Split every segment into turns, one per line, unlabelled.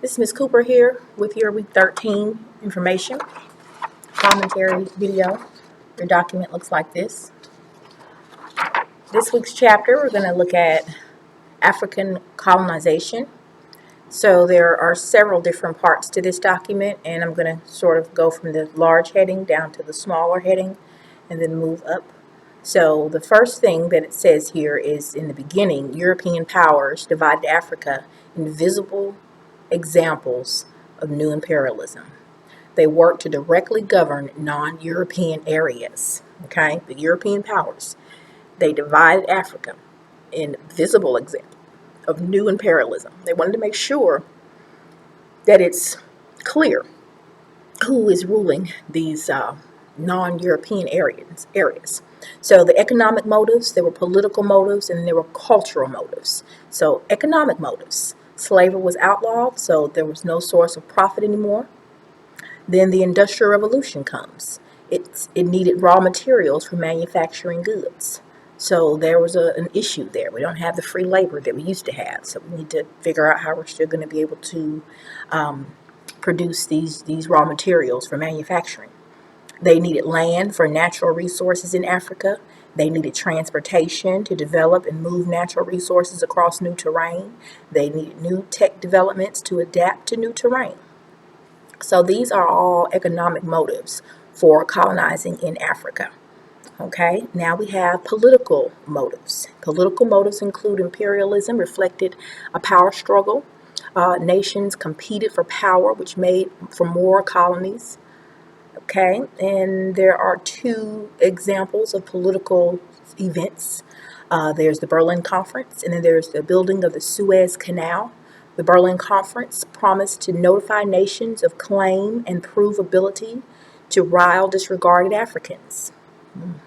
This is Ms. Cooper here with your week 13 information commentary video. Your document looks like this. This week's chapter, we're going to look at African colonization. So there are several different parts to this document, and I'm going to sort of go from the large heading down to the smaller heading and then move up. So the first thing that it says here is, in the beginning, European powers divided Africa into visible examples of new imperialism. They worked to directly govern non-European areas. Okay, the European powers, they divided Africa in visible examples of new imperialism. They wanted to make sure that it's clear who is ruling these non-European areas. So the economic motives, there were political motives, and there were cultural motives. So economic motives. Slavery was outlawed, so there was no source of profit anymore. Then the Industrial Revolution comes. It needed raw materials for manufacturing goods. So there was an issue there. We don't have the free labor that we used to have. So we need to figure out how we're still going to be able to produce these raw materials for manufacturing. They needed land for natural resources in Africa. They needed transportation to develop and move natural resources across new terrain. They needed new tech developments to adapt to new terrain. So these are all economic motives for colonizing in Africa. Okay, now we have political motives. Political motives include imperialism, reflected a power struggle. Nations competed for power, which made for more colonies. Okay, and there are two examples of political events. There's the Berlin Conference, and then there's the building of the Suez Canal. The Berlin Conference promised to notify nations of claim and provability to rile disregarded Africans.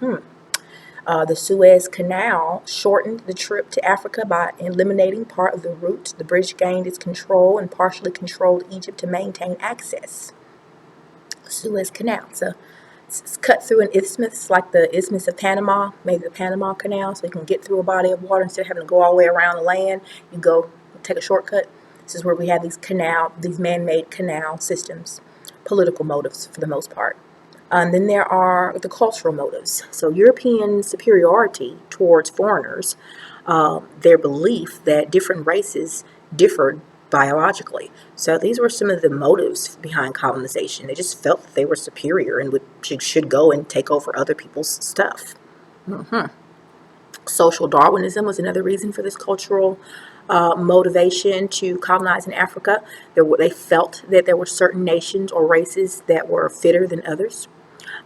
The Suez Canal shortened the trip to Africa by eliminating part of the route. The British gained its control and partially controlled Egypt to maintain access. Suez Canal. So it's cut through an isthmus, like the Isthmus of Panama, maybe the Panama Canal, so you can get through a body of water instead of having to go all the way around the land. You go take a shortcut. This is where we have these man-made canal systems, political motives for the most part. And then there are the cultural motives. So European superiority towards foreigners, their belief that different races differed biologically. So these were some of the motives behind colonization. They just felt that they were superior and should go and take over other people's stuff. Social Darwinism was another reason for this cultural motivation to colonize in Africa. They felt that there were certain nations or races that were fitter than others.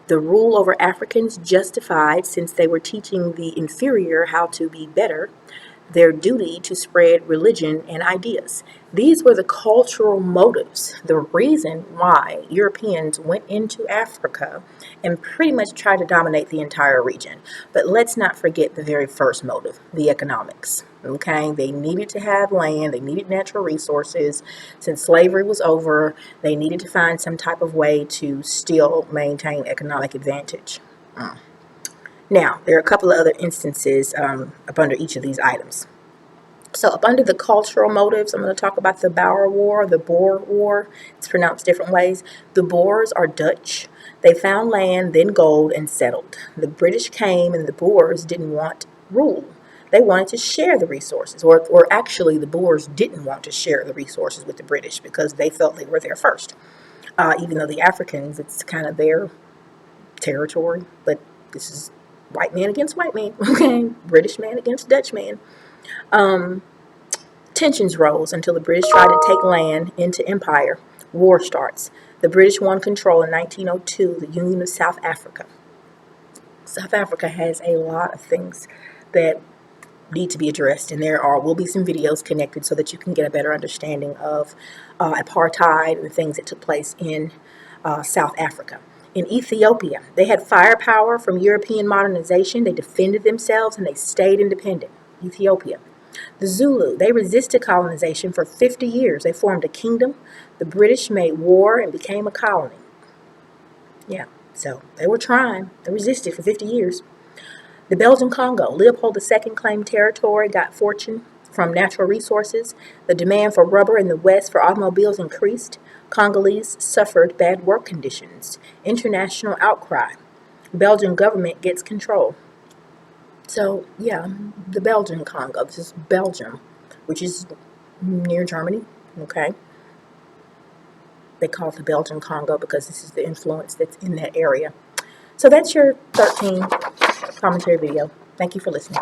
The rule over Africans justified, since they were teaching the inferior how to be better, their duty to spread religion and ideas. These were the cultural motives, the reason why Europeans went into Africa and pretty much tried to dominate the entire region. But let's not forget the very first motive, the economics. Okay, they needed to have land, they needed natural resources. Since slavery was over, they needed to find some type of way to still maintain economic advantage. Now, there are a couple of other instances up under each of these items. So up under the cultural motives, I'm going to talk about the Boer War, the Boer War. It's pronounced different ways. The Boers are Dutch. They found land, then gold, and settled. The British came, and the Boers didn't want rule. They wanted to share the resources, or actually the Boers didn't want to share the resources with the British because they felt they were there first. Even though the Africans, it's kind of their territory, but this is white man against white man, okay? British man against Dutch man. Tensions rose until the British tried to take land into empire. War starts. The British won control in 1902, the Union of South Africa. South Africa has a lot of things that need to be addressed, and there will be some videos connected so that you can get a better understanding of apartheid and the things that took place in South Africa. In Ethiopia, they had firepower from European modernization. They defended themselves and they stayed independent. Ethiopia. The Zulu, they resisted colonization for 50 years. They formed a kingdom. The British made war and became a colony. Yeah, so they were trying. They resisted for 50 years. The Belgian Congo, Leopold II claimed territory, got fortune, from natural resources. The demand for rubber in the West for automobiles increased. Congolese suffered bad work conditions. International outcry. Belgian government gets control. So, yeah, the Belgian Congo. This is Belgium, which is near Germany, okay? They call it the Belgian Congo because this is the influence that's in that area. So that's your 13 commentary video. Thank you for listening.